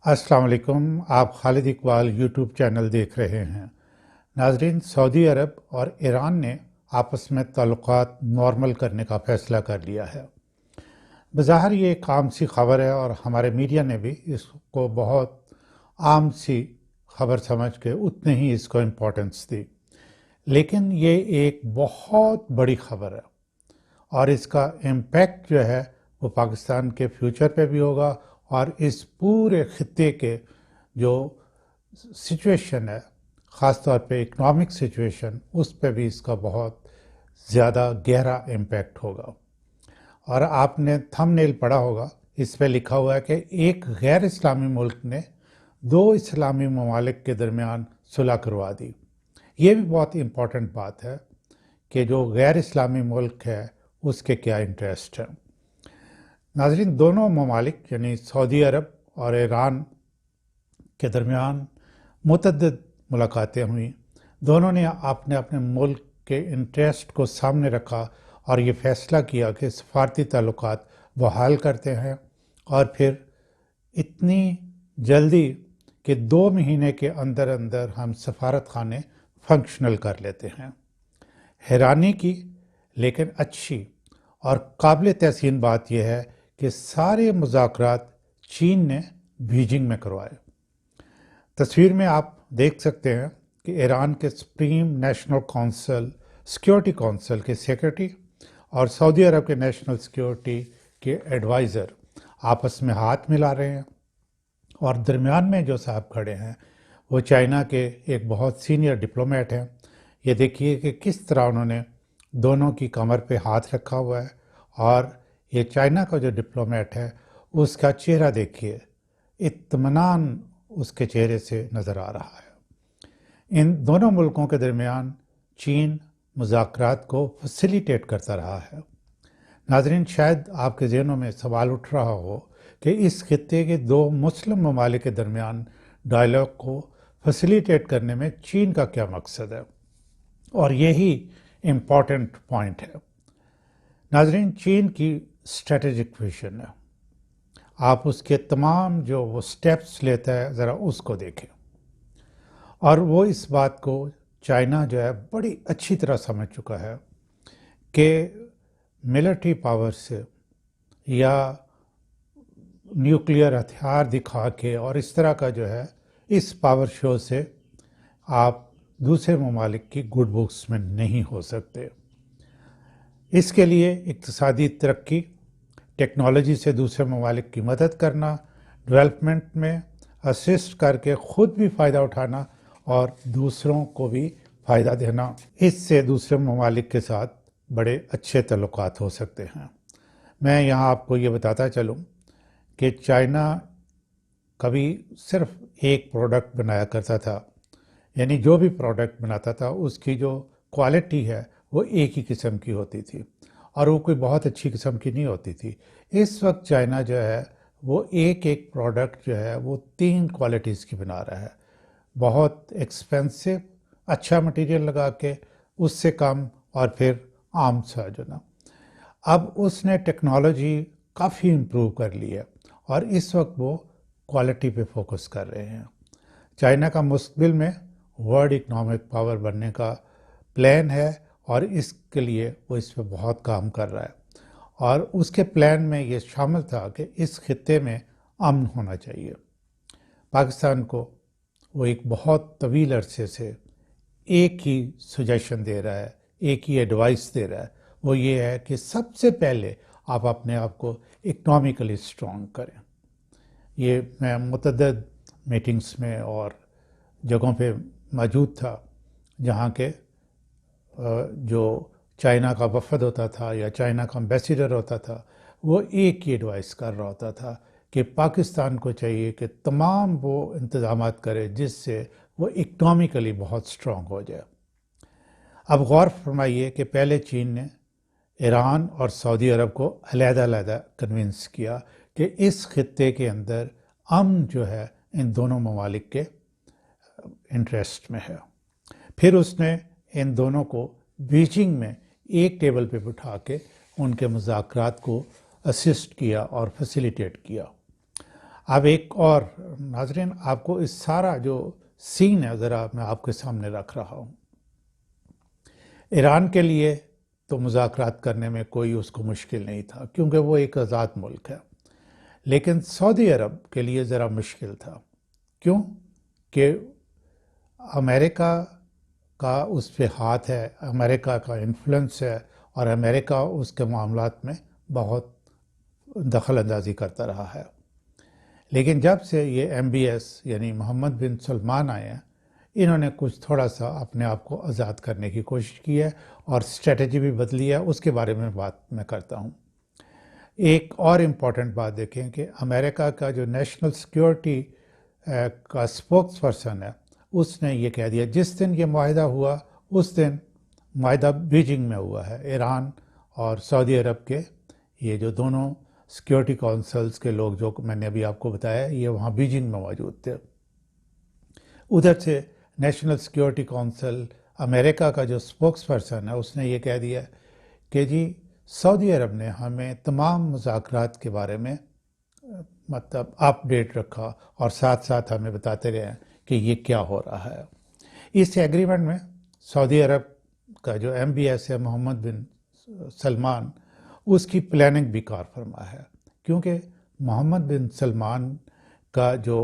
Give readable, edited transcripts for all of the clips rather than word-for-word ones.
السلام علیکم، آپ خالد اقبال یوٹیوب چینل دیکھ رہے ہیں۔ ناظرین، سعودی عرب اور ایران نے آپس میں تعلقات نارمل کرنے کا فیصلہ کر لیا ہے۔ بظاہر یہ ایک عام سی خبر ہے اور ہمارے میڈیا نے بھی اس کو بہت عام سی خبر سمجھ کے اتنے ہی اس کو امپورٹنس دی، لیکن یہ ایک بہت بڑی خبر ہے اور اس کا امپیکٹ جو ہے وہ پاکستان کے فیوچر پہ بھی ہوگا اور اس پورے خطے کے جو سچویشن ہے، خاص طور پہ اکنامک سچویشن، اس پہ بھی اس کا بہت زیادہ گہرا امپیکٹ ہوگا۔ اور آپ نے تھم نیل پڑھا ہوگا، اس پہ لکھا ہوا ہے کہ ایک غیر اسلامی ملک نے دو اسلامی ممالک کے درمیان صلح کروا دی۔ یہ بھی بہت امپورٹنٹ بات ہے کہ جو غیر اسلامی ملک ہے اس کے کیا انٹرسٹ ہیں۔ ناظرین، دونوں ممالک یعنی سعودی عرب اور ایران کے درمیان متعدد ملاقاتیں ہوئیں۔ دونوں نے اپنے اپنے ملک کے انٹرسٹ کو سامنے رکھا اور یہ فیصلہ کیا کہ سفارتی تعلقات بحال کرتے ہیں، اور پھر اتنی جلدی کہ 2 مہینے کے اندر اندر ہم سفارت خانے فنکشنل کر لیتے ہیں۔ حیرانی کی لیکن اچھی اور قابل تحسین بات یہ ہے کہ سارے مذاکرات چین نے بیجنگ میں کروائے۔ تصویر میں آپ دیکھ سکتے ہیں کہ ایران کے supreme national council security council کے سیکرٹری اور سعودی عرب کے نیشنل سیکیورٹی کے ایڈوائزر آپس میں ہاتھ ملا رہے ہیں، اور درمیان میں جو صاحب کھڑے ہیں وہ چائنا کے ایک بہت سینئر ڈپلومیٹ ہیں۔ یہ دیکھیے کہ کس طرح انہوں نے دونوں کی کمر پہ ہاتھ رکھا ہوا ہے، اور یہ چائنا کا جو ڈپلومیٹ ہے اس کا چہرہ دیکھیے، اطمینان اس کے چہرے سے نظر آ رہا ہے۔ ان دونوں ملکوں کے درمیان چین مذاکرات کو فیسیلیٹیٹ کرتا رہا ہے۔ ناظرین، شاید آپ کے ذہنوں میں سوال اٹھ رہا ہو کہ اس خطے کے 2 مسلم ممالک کے درمیان ڈائلاگ کو فیسیلیٹیٹ کرنے میں چین کا کیا مقصد ہے، اور یہی امپورٹنٹ پوائنٹ ہے۔ ناظرین، چین کی اسٹریٹجک ویژن ہے، آپ اس کے تمام جو وہ سٹیپس لیتا ہے ذرا اس کو دیکھیں، اور وہ اس بات کو چائنا جو ہے بڑی اچھی طرح سمجھ چکا ہے کہ ملٹری پاور سے یا نیوکلیئر ہتھیار دکھا کے اور اس طرح کا جو ہے اس پاور شو سے آپ دوسرے ممالک کی گڈ بکس میں نہیں ہو سکتے۔ اس کے لیے اقتصادی ترقی، ٹیکنالوجی سے دوسرے ممالک کی مدد کرنا، ڈیولپمنٹ میں اسسٹ کر کے خود بھی فائدہ اٹھانا اور دوسروں کو بھی فائدہ دینا، اس سے دوسرے ممالک کے ساتھ بڑے اچھے تعلقات ہو سکتے ہیں۔ میں یہاں آپ کو یہ بتاتا چلوں کہ چائنا کبھی صرف ایک پروڈکٹ بنایا کرتا تھا، یعنی جو بھی پروڈکٹ بناتا تھا اس کی جو کوالٹی ہے وہ ایک ہی قسم کی ہوتی تھی، اور وہ کوئی بہت اچھی قسم کی نہیں ہوتی تھی۔ اس وقت چائنا جو ہے وہ ایک پروڈکٹ جو ہے وہ 3 کوالٹیز کی بنا رہا ہے، بہت ایکسپینسو اچھا مٹیریل لگا کے، اس سے کم، اور پھر عام سا جو نا۔ اب اس نے ٹیکنالوجی کافی امپروو کر لی ہے اور اس وقت وہ کوالٹی پہ فوکس کر رہے ہیں۔ چائنا کا مستقبل میں ورلڈ اکنامک پاور بننے کا پلان ہے، اور اس کے لیے وہ اس پہ بہت کام کر رہا ہے، اور اس کے پلان میں یہ شامل تھا کہ اس خطے میں امن ہونا چاہیے۔ پاکستان کو وہ ایک بہت طویل عرصے سے ایک ہی سجیشن دے رہا ہے، ایک ہی ایڈوائس دے رہا ہے، وہ یہ ہے کہ سب سے پہلے آپ اپنے آپ کو اکنامکلی اسٹرانگ کریں۔ یہ میں متعدد میٹنگز میں اور جگہوں پہ موجود تھا جہاں کے جو چائنا کا وفد ہوتا تھا یا چائنا کا امبیسیڈر ہوتا تھا، وہ ایک ہی ایڈوائس کر رہا ہوتا تھا کہ پاکستان کو چاہیے کہ تمام وہ انتظامات کرے جس سے وہ اکنامکلی بہت اسٹرانگ ہو جائے۔ اب غور فرمائیے کہ پہلے چین نے ایران اور سعودی عرب کو علیحدہ علیحدہ کنونس کیا کہ اس خطے کے اندر امن جو ہے ان دونوں ممالک کے انٹرسٹ میں ہے۔ پھر اس نے ان دونوں کو بیجنگ میں ایک ٹیبل پہ بٹھا کے ان کے مذاکرات کو اسسٹ کیا اور فیسیلیٹیٹ کیا۔ اب ایک اور ناظرین، آپ کو اس سارا جو سین ہے ذرا میں آپ کے سامنے رکھ رہا ہوں۔ ایران کے لیے تو مذاکرات کرنے میں کوئی اس کو مشکل نہیں تھا کیونکہ وہ ایک آزاد ملک ہے، لیکن سعودی عرب کے لیے ذرا مشکل تھا۔ کیوں؟ کہ امریکہ کا اس پہ ہاتھ ہے، امریکہ کا انفلوئنس ہے، اور امریکہ اس کے معاملات میں بہت دخل اندازی کرتا رہا ہے۔ لیکن جب سے یہ MBS یعنی محمد بن سلمان آئے ہیں، انہوں نے کچھ تھوڑا سا اپنے آپ کو آزاد کرنے کی کوشش کی ہے اور اسٹریٹجی بھی بدلی ہے، اس کے بارے میں بات میں کرتا ہوں۔ ایک اور امپورٹنٹ بات دیکھیں کہ امریکہ کا جو نیشنل سیکیورٹی کا اسپوکس پرسن ہے، اس نے یہ کہہ دیا جس دن یہ معاہدہ ہوا اس دن معاہدہ بیجنگ میں ہوا ہے۔ ایران اور سعودی عرب کے یہ جو دونوں سیکیورٹی کونسلز کے لوگ جو میں نے ابھی آپ کو بتایا، یہ وہاں بیجنگ میں موجود تھے۔ ادھر سے نیشنل سیکیورٹی کونسل امریکہ کا جو اسپوکس پرسن ہے، اس نے یہ کہہ دیا کہ جی سعودی عرب نے ہمیں تمام مذاکرات کے بارے میں مطلب اپ ڈیٹ رکھا اور ساتھ ساتھ ہمیں بتاتے رہے کہ یہ کیا ہو رہا ہے۔ اس ایگریمنٹ میں سعودی عرب کا جو MBS ہے محمد بن سلمان، اس کی پلاننگ بھی کار فرما ہے، کیونکہ محمد بن سلمان کا جو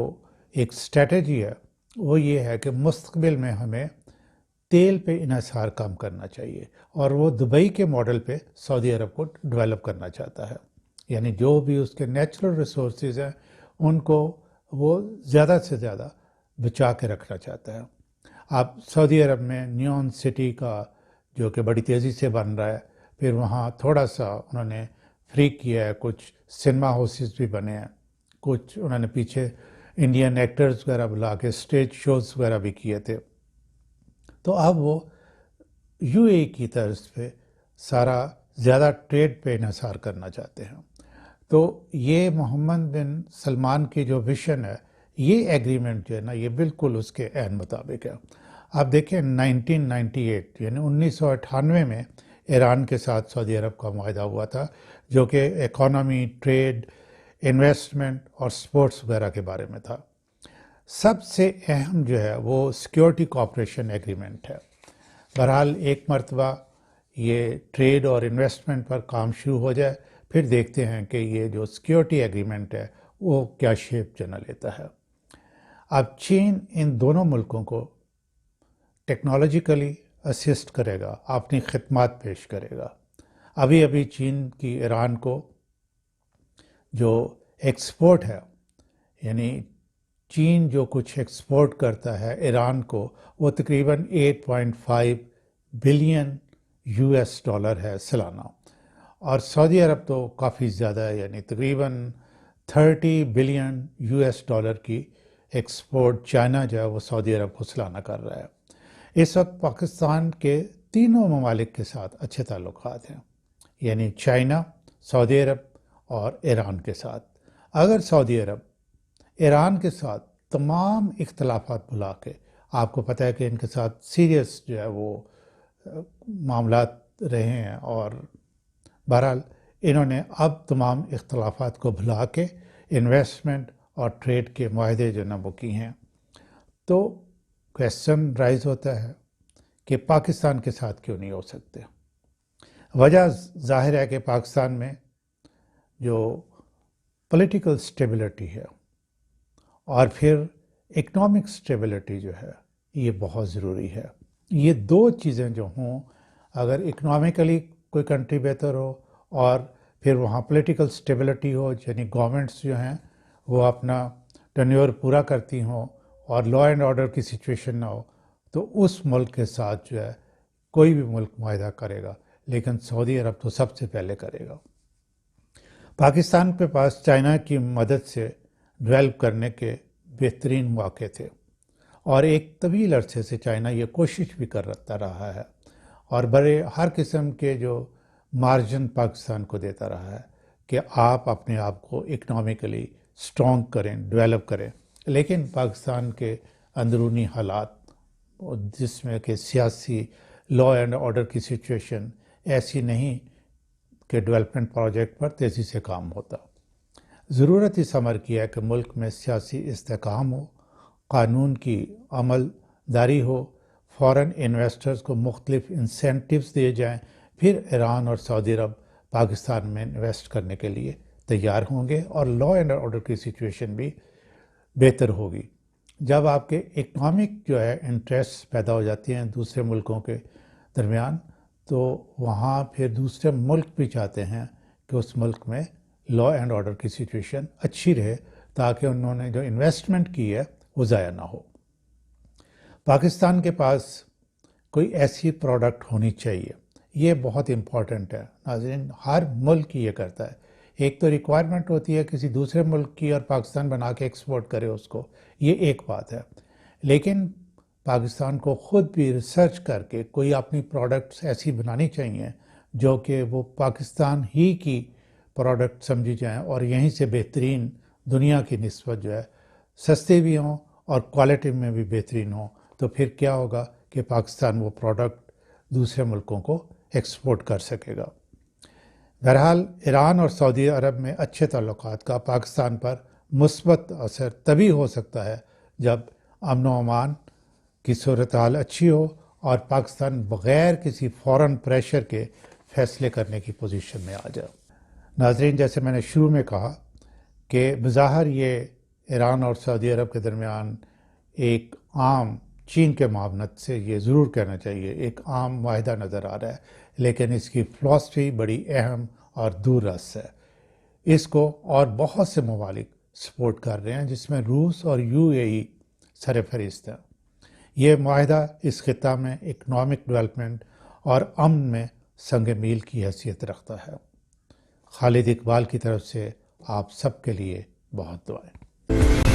ایک اسٹریٹجی ہے وہ یہ ہے کہ مستقبل میں ہمیں تیل پہ انحصار کم کرنا چاہیے، اور وہ دبئی کے ماڈل پہ سعودی عرب کو ڈیولپ کرنا چاہتا ہے، یعنی جو بھی اس کے نیچرل ریسورسز ہیں ان کو وہ زیادہ سے زیادہ بچا کے رکھنا چاہتا ہے۔ اب سعودی عرب میں نیون سٹی کا جو کہ بڑی تیزی سے بن رہا ہے، پھر وہاں تھوڑا سا انہوں نے فری کیا ہے، کچھ سنیما ہاؤسز بھی بنے ہیں، کچھ انہوں نے پیچھے انڈین ایکٹرز وغیرہ بلا کے اسٹیج شوز وغیرہ بھی کیے تھے۔ تو اب وہ UAE کی طرز پہ سارا زیادہ ٹریڈ پہ انحصار کرنا چاہتے ہیں۔ تو یہ محمد بن سلمان کی جو ویژن ہے، یہ ایگریمنٹ جو ہے نا، یہ بالکل اس کے عین مطابق ہے۔ آپ دیکھیں 1998 یعنی 1998 میں ایران کے ساتھ سعودی عرب کا معاہدہ ہوا تھا، جو کہ اکانومی، ٹریڈ، انویسٹمنٹ اور سپورٹس وغیرہ کے بارے میں تھا۔ سب سے اہم جو ہے وہ سیکیورٹی کوآپریشن ایگریمنٹ ہے۔ بہرحال ایک مرتبہ یہ ٹریڈ اور انویسٹمنٹ پر کام شروع ہو جائے، پھر دیکھتے ہیں کہ یہ جو سیکیورٹی ایگریمنٹ ہے وہ کیا شیپ جنا لیتا ہے۔ اب چین ان دونوں ملکوں کو ٹیکنالوجیکلی اسسٹ کرے گا، اپنی خدمات پیش کرے گا۔ ابھی چین کی ایران کو جو ایکسپورٹ ہے، یعنی چین جو کچھ ایکسپورٹ کرتا ہے ایران کو، وہ تقریباً 8.5 بلین $US ہے سالانہ، اور سعودی عرب تو کافی زیادہ ہے، یعنی تقریباً 30 بلین $US کی ایکسپورٹ چائنا جو ہے وہ سعودی عرب کو سالانہ کر رہا ہے۔ اس وقت پاکستان کے تینوں ممالک کے ساتھ اچھے تعلقات ہیں، یعنی چائنا، سعودی عرب اور ایران کے ساتھ۔ اگر سعودی عرب ایران کے ساتھ تمام اختلافات بھلا کے، آپ کو پتہ ہے کہ ان کے ساتھ سیریس جو ہے وہ معاملات رہے ہیں، اور بہرحال انہوں نے اب تمام اختلافات کو بھلا کے انویسٹمنٹ اور ٹریڈ کے معاہدے جو نا وہ کی ہیں، تو کویسچن رائز ہوتا ہے کہ پاکستان کے ساتھ کیوں نہیں ہو سکتے۔ وجہ ظاہر ہے کہ پاکستان میں جو پولیٹیکل سٹیبلٹی ہے اور پھر اکنامک سٹیبلٹی جو ہے، یہ بہت ضروری ہے۔ یہ دو چیزیں جو ہوں، اگر اکنامکلی کوئی کنٹری بہتر ہو اور پھر وہاں پولیٹیکل سٹیبلٹی ہو، یعنی گورنمنٹس جو ہیں وہ اپنا ٹینیور پورا کرتی ہوں اور لا اینڈ آرڈر کی سچویشن نہ ہو، تو اس ملک کے ساتھ جو ہے کوئی بھی ملک معاہدہ کرے گا، لیکن سعودی عرب تو سب سے پہلے کرے گا۔ پاکستان کے پاس چائنا کی مدد سے ڈیولپ کرنے کے بہترین مواقع تھے، اور ایک طویل عرصے سے چائنا یہ کوشش بھی کرتا رہا ہے، اور بڑے ہر قسم کے جو مارجن پاکستان کو دیتا رہا ہے کہ آپ اپنے آپ کو اکنامکلی سٹرونگ کریں، ڈیولپ کریں۔ لیکن پاکستان کے اندرونی حالات، جس میں کہ سیاسی لا اینڈ آرڈر کی سچویشن ایسی نہیں کہ ڈیولپمنٹ پروجیکٹ پر تیزی سے کام ہوتا۔ ضرورت اس امر کی ہے کہ ملک میں سیاسی استحکام ہو، قانون کی عمل داری ہو، فورن انویسٹرز کو مختلف انسینٹیوز دیے جائیں، پھر ایران اور سعودی عرب پاکستان میں انویسٹ کرنے کے لیے تیار ہوں گے اور لا اینڈ آرڈر کی سچویشن بھی بہتر ہوگی۔ جب آپ کے اکنامک جو ہے انٹرسٹ پیدا ہو جاتی ہیں دوسرے ملکوں کے درمیان، تو وہاں پھر دوسرے ملک بھی چاہتے ہیں کہ اس ملک میں لا اینڈ آرڈر کی سچویشن اچھی رہے تاکہ انہوں نے جو انویسٹمنٹ کی ہے وہ ضائع نہ ہو۔ پاکستان کے پاس کوئی ایسی پروڈکٹ ہونی چاہیے، یہ بہت امپورٹنٹ ہے ناظرین، ہر ملک یہ کرتا ہے۔ ایک تو ریکوائرمنٹ ہوتی ہے کسی دوسرے ملک کی اور پاکستان بنا کے ایکسپورٹ کرے اس کو، یہ ایک بات ہے، لیکن پاکستان کو خود بھی ریسرچ کر کے کوئی اپنی پروڈکٹس ایسی بنانی چاہیے جو کہ وہ پاکستان ہی کی پروڈکٹ سمجھی جائیں اور یہیں سے بہترین دنیا کی نسبت جو ہے سستے بھی ہوں اور کوالٹی میں بھی بہترین ہوں، تو پھر کیا ہوگا کہ پاکستان وہ پروڈکٹ دوسرے ملکوں کو ایکسپورٹ کر سکے گا۔ بہرحال ایران اور سعودی عرب میں اچھے تعلقات کا پاکستان پر مثبت اثر تبھی ہو سکتا ہے جب امن و امان کی صورتحال اچھی ہو اور پاکستان بغیر کسی فورن پریشر کے فیصلے کرنے کی پوزیشن میں آ جائے۔ ناظرین، جیسے میں نے شروع میں کہا کہ بظاہر یہ ایران اور سعودی عرب کے درمیان ایک عام چین کے معاونت سے یہ ضرور کہنا چاہیے ایک عام معاہدہ نظر آ رہا ہے، لیکن اس کی فلسفی بڑی اہم اور دور رس ہے۔ اس کو اور بہت سے ممالک سپورٹ کر رہے ہیں جس میں روس اور یو اے ای سر فہرست ہیں۔ یہ معاہدہ اس خطہ میں اکنامک ڈیولپمنٹ اور امن میں سنگ میل کی حیثیت رکھتا ہے۔ خالد اقبال کی طرف سے آپ سب کے لیے بہت دعائیں۔